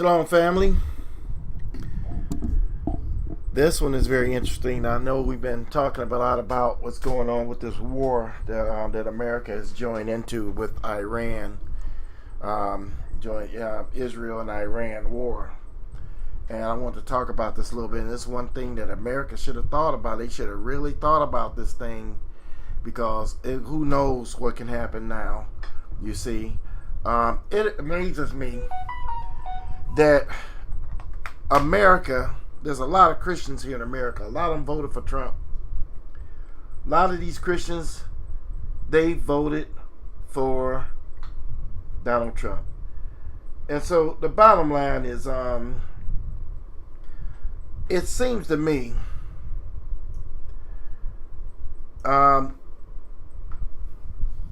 Shalom, family. This one is very interesting. I know we've been talking a lot about what's going on with this war that America has joined into with Iran, Israel and Iran war. And I want to talk about this a little bit. And this is one thing that America should have thought about. They should have really thought about this thing, because who knows what can happen now. You see, it amazes me that America, there's a lot of Christians here in America. A lot of them voted for Trump. A lot of these Christians, they voted for Donald Trump. And so the bottom line is, it seems to me,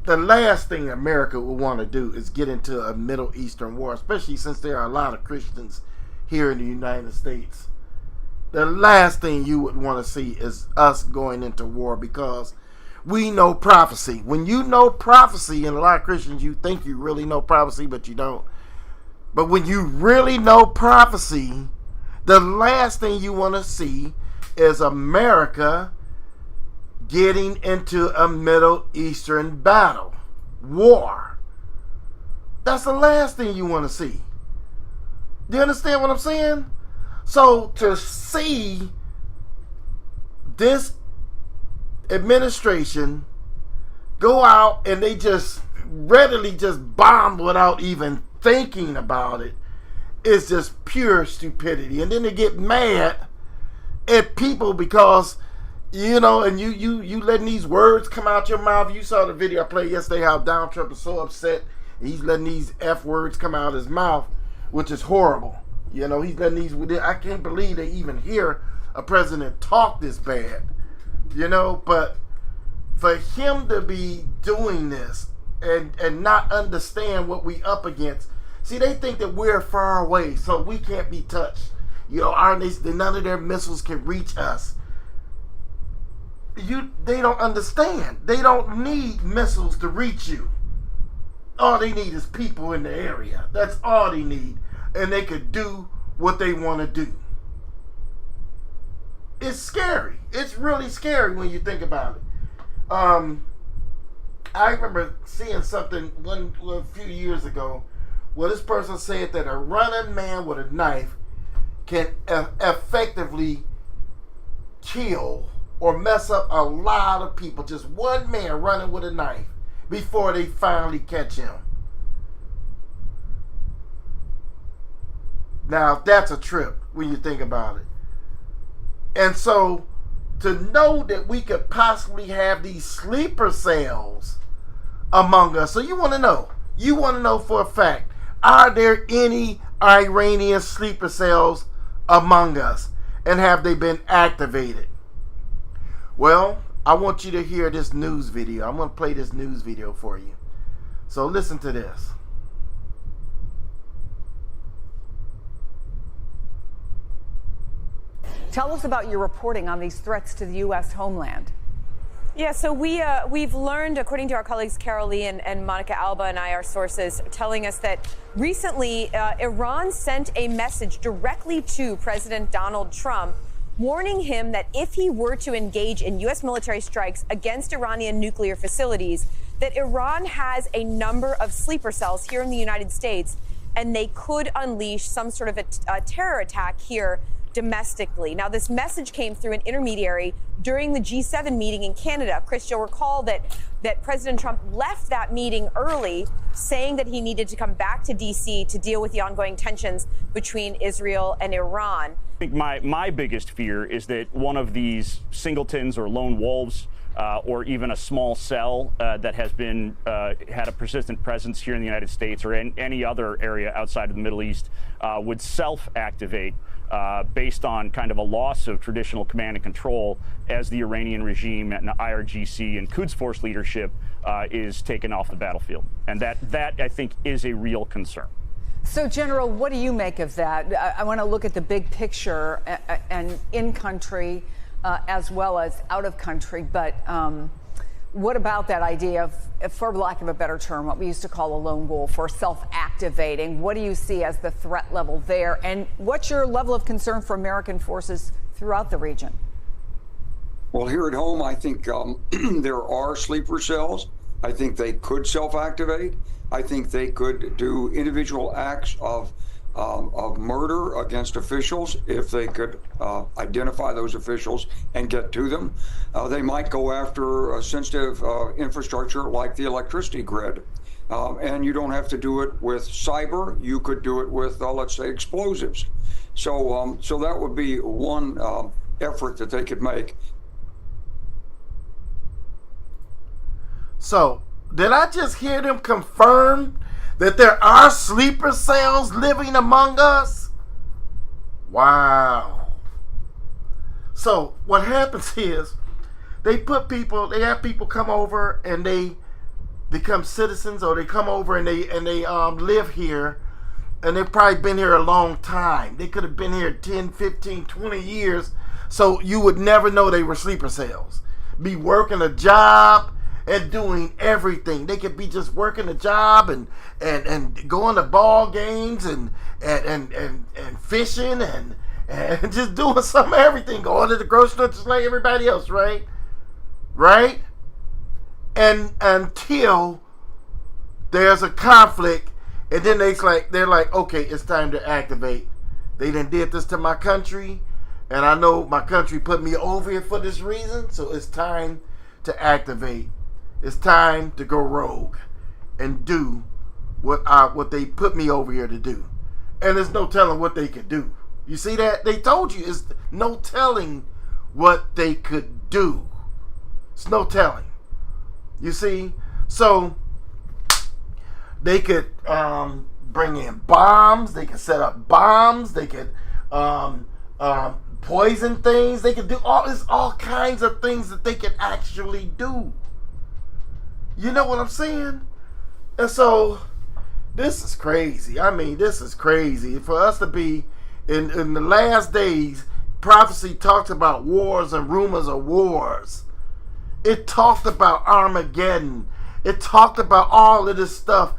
the last thing America would want to do is get into a Middle Eastern war, especially since there are a lot of Christians here in the United States. The last thing you would want to see is us going into war, because we know prophecy. When you know prophecy, and a lot of Christians, you think you really know prophecy, but you don't. But when you really know prophecy, the last thing you want to see is America getting into a Middle Eastern battle, war. That's the last thing you want to see. Do you understand what I'm saying? So to see this administration go out and they just readily just bomb without even thinking about it is just pure stupidity. And then they get mad at people because, you know, and you letting these words come out your mouth. You saw the video I played yesterday, how Donald Trump is so upset. He's letting these F words come out of his mouth, which is horrible. You know, he's letting these, I can't believe they even hear a president talk this bad. You know, but for him to be doing this and not understand what we up against. See, they think that we're far away, so we can't be touched. You know, none of their missiles can reach us. They don't understand. They don't need missiles to reach you. All they need is people in the area. That's all they need. And they could do what they want to do. It's scary. It's really scary when you think about it. I remember seeing something a few years ago where this person said that a running man with a knife can effectively kill or mess up a lot of people. Just one man running with a knife before they finally catch him. Now, that's a trip when you think about it. And so, to know that we could possibly have these sleeper cells among us. So you want to know for a fact, are there any Iranian sleeper cells among us? And have they been activated? Well, I want you to hear this news video. I'm going to play this news video for you. So listen to this. Tell us about your reporting on these threats to the U.S. homeland. Yeah, so we've learned, according to our colleagues Carol Lee and Monica Alba and I, our sources, telling us that recently Iran sent a message directly to President Donald Trump, warning him that if he were to engage in U.S. military strikes against Iranian nuclear facilities, that Iran has a number of sleeper cells here in the United States, and they could unleash some sort of a terror attack here domestically. Now, this message came through an intermediary during the G7 meeting in Canada. Chris, you'll recall that President Trump left that meeting early, saying that he needed to come back to D.C. to deal with the ongoing tensions between Israel and Iran. I think my biggest fear is that one of these singletons or lone wolves or even a small cell that has been had a persistent presence here in the United States or in any other area outside of the Middle East would self-activate based on kind of a loss of traditional command and control as the Iranian regime and the IRGC and Quds Force leadership is taken off the battlefield. And that I think is a real concern. So, General, what do you make of that? I want to look at the big picture and in country as well as out of country. But What about that idea of, for lack of a better term, what we used to call a lone wolf or self-activating? What do you see as the threat level there? And what's your level of concern for American forces throughout the region? Well, here at home, I think there are sleeper cells. I think they could self-activate. I think they could do individual acts of murder against officials if they could identify those officials and get to them. They might go after a sensitive infrastructure like the electricity grid. And you don't have to do it with cyber. You could do it with, let's say, explosives. So that would be one effort that they could make. So, did I just hear them confirm that there are sleeper cells living among us? Wow. So, what happens is they have people come over and they become citizens, or they come over and they live here, and they've probably been here a long time. They could have been here 10, 15, 20 years, so you would never know they were sleeper cells. Be working a job and doing everything. They could be just working a job and going to ball games and fishing and just doing some everything, going to the grocery store just like everybody else, right? Right? And until there's a conflict, and then they're like, okay, it's time to activate. They done did this to my country, and I know my country put me over here for this reason, so it's time to activate. It's time to go rogue and do what they put me over here to do. And there's no telling what they could do. You see that? They told you it's no telling what they could do. It's no telling. You see? So they could bring in bombs. They could set up bombs. They could poison things. They could do all kinds of things that they could actually do. You know what I'm saying? And so this is crazy. I mean, this is crazy. For us to be in the last days, prophecy talked about wars and rumors of wars. It talked about Armageddon. It talked about all of this stuff,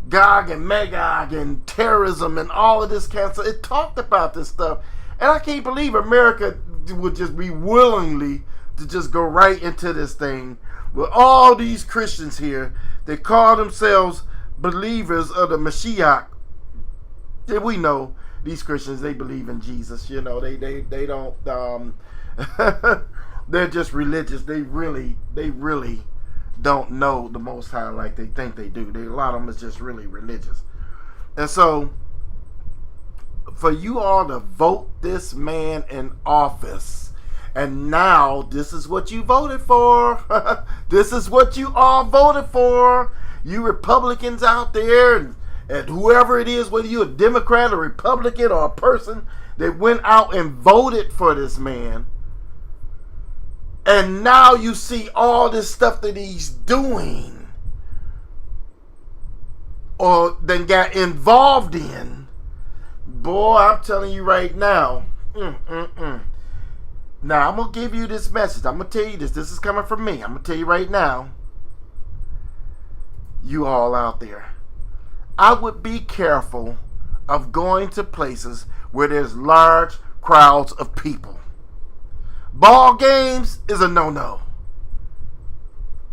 Gog and Magog and terrorism and all of this kind of stuff. It talked about this stuff. And I can't believe America would just be willingly to just go right into this thing with all these Christians here. They call themselves believers of the Mashiach. And we know these Christians, they believe in Jesus. You know, they don't they're just religious. They really don't know the Most High like they think they do. A lot of them is just really religious. And so for you all to vote this man in office, and now this is what you voted for. This is what you all voted for. You Republicans out there, and whoever it is, whether you're a Democrat, a Republican, or a person that went out and voted for this man. And now you see all this stuff that he's doing or then got involved in. Boy, I'm telling you right now. Now, I'm going to give you this message. I'm going to tell you this. This is coming from me. I'm going to tell you right now. You all out there. I would be careful of going to places where there's large crowds of people. Ball games is a no-no.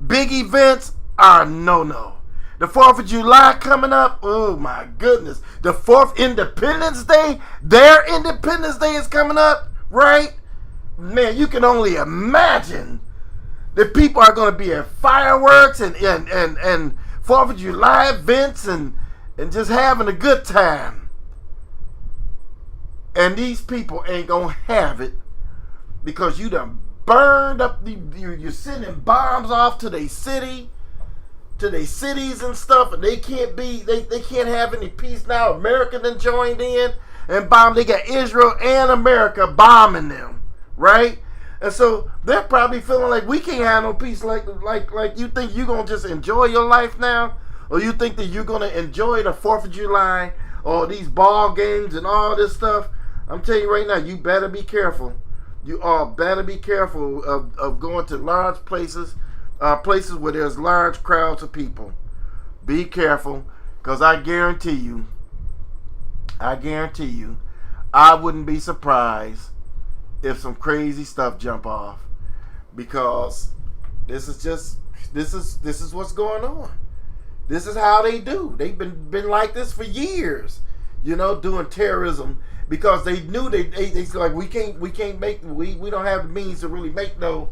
Big events are a no-no. The 4th of July coming up, oh my goodness. The 4th Independence Day, their Independence Day is coming up, right? Man, you can only imagine that people are going to be at fireworks and 4th of July events and just having a good time. And these people ain't going to have it because you done burned up, you're sending bombs off to their city, to their cities and stuff, and they can't have any peace now. America done joined in and bombed. They got Israel and America bombing them, right? And so they're probably feeling like we can't have no peace. Like you think you're gonna just enjoy your life now, or you think that you're gonna enjoy the 4th of July or these ball games and all this stuff? I'm telling you right now, you better be careful. You all better be careful of going to large places places where there's large crowds of people, be careful, because I guarantee you, I wouldn't be surprised if some crazy stuff jump off, because this is what's going on. This is how they do. They've been like this for years, doing terrorism, because they knew they like we don't have the means to really make no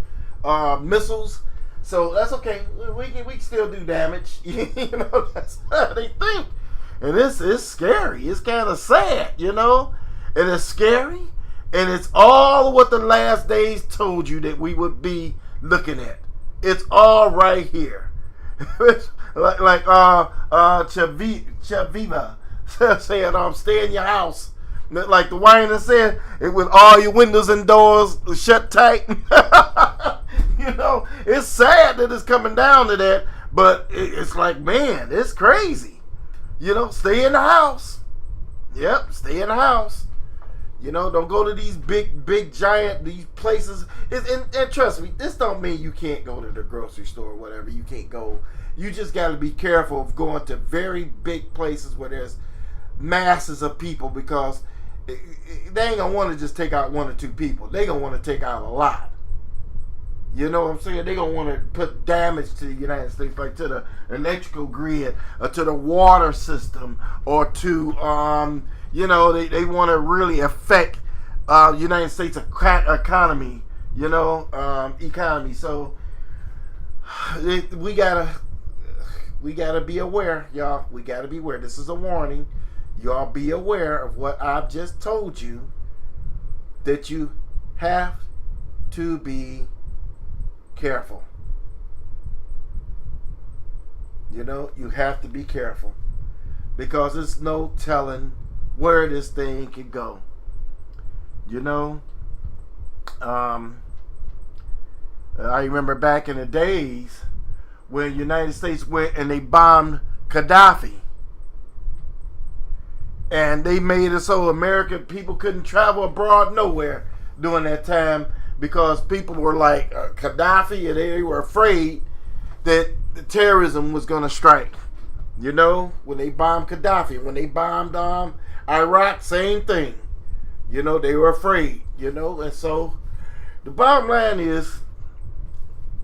missiles, so that's okay. We can still do damage. That's how they think, and it's scary. It's kind of sad, and it's scary, and it's all what the last days told you that we would be looking at. It's all right here. like Chaviva said, stay in your house. Like the Winans said, with all your windows and doors shut tight. It's sad that it's coming down to that, but it's like, man, it's crazy. Stay in the house. Yep, stay in the house. Don't go to these big, giant, these places. And trust me, this don't mean you can't go to the grocery store or whatever. You can't go. You just got to be careful of going to very big places where there's masses of people, because they ain't going to want to just take out one or two people. They going to want to take out a lot. You know what I'm saying? They going to want to put damage to the United States, like to the electrical grid, or to the water system, or to, they want to really affect United States economy, economy. So we gotta be aware, y'all. We gotta be aware. This is a warning. Y'all be aware of what I've just told you, that you have to be careful. You have to be careful, because there's no telling where this thing could go. I remember back in the days when the United States went and they bombed Gaddafi, and they made it so American people couldn't travel abroad nowhere during that time, because people were like Gaddafi, and they were afraid that the terrorism was going to strike. When they bombed Gaddafi, when they bombed Iraq, same thing. They were afraid, and so the bottom line is,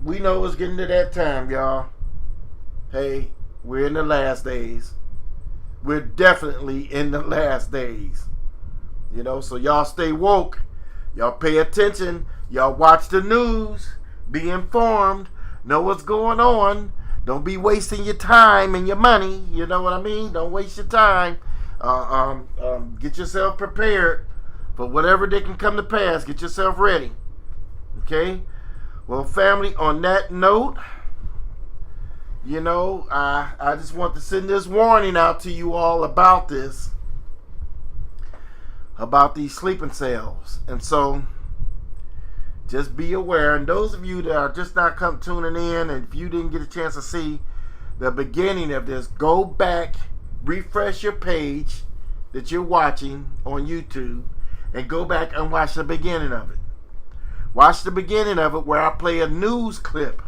we know it's getting to that time, y'all. Hey, we're in the last days. We're definitely in the last days. So y'all stay woke. Y'all pay attention. Y'all watch the news. Be informed. Know what's going on. Don't be wasting your time and your money. You know what I mean? Don't waste your time. Get yourself prepared for whatever that can come to pass. Get yourself ready. Okay? Well, family, on that note, I just want to send this warning out to you all about this, about these sleeping cells. And so, just be aware. And those of you that are just not tuning in, and if you didn't get a chance to see the beginning of this, go back, refresh your page that you're watching on YouTube, and go back and watch the beginning of it. Watch the beginning of it, where I play a news clip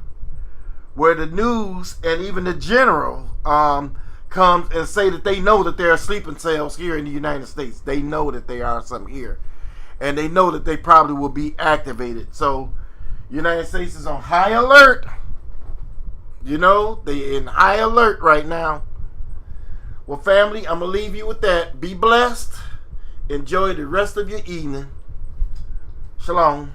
where the news and even the general comes and say that they know that there are sleeping cells here in the United States. They know that there are some here, and they know that they probably will be activated. So United States is on high alert. They're in high alert right now. Well, family, I'm going to leave you with that. Be blessed. Enjoy the rest of your evening. Shalom.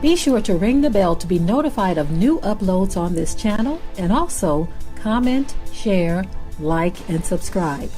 Be sure to ring the bell to be notified of new uploads on this channel, and also comment, share, like, and subscribe.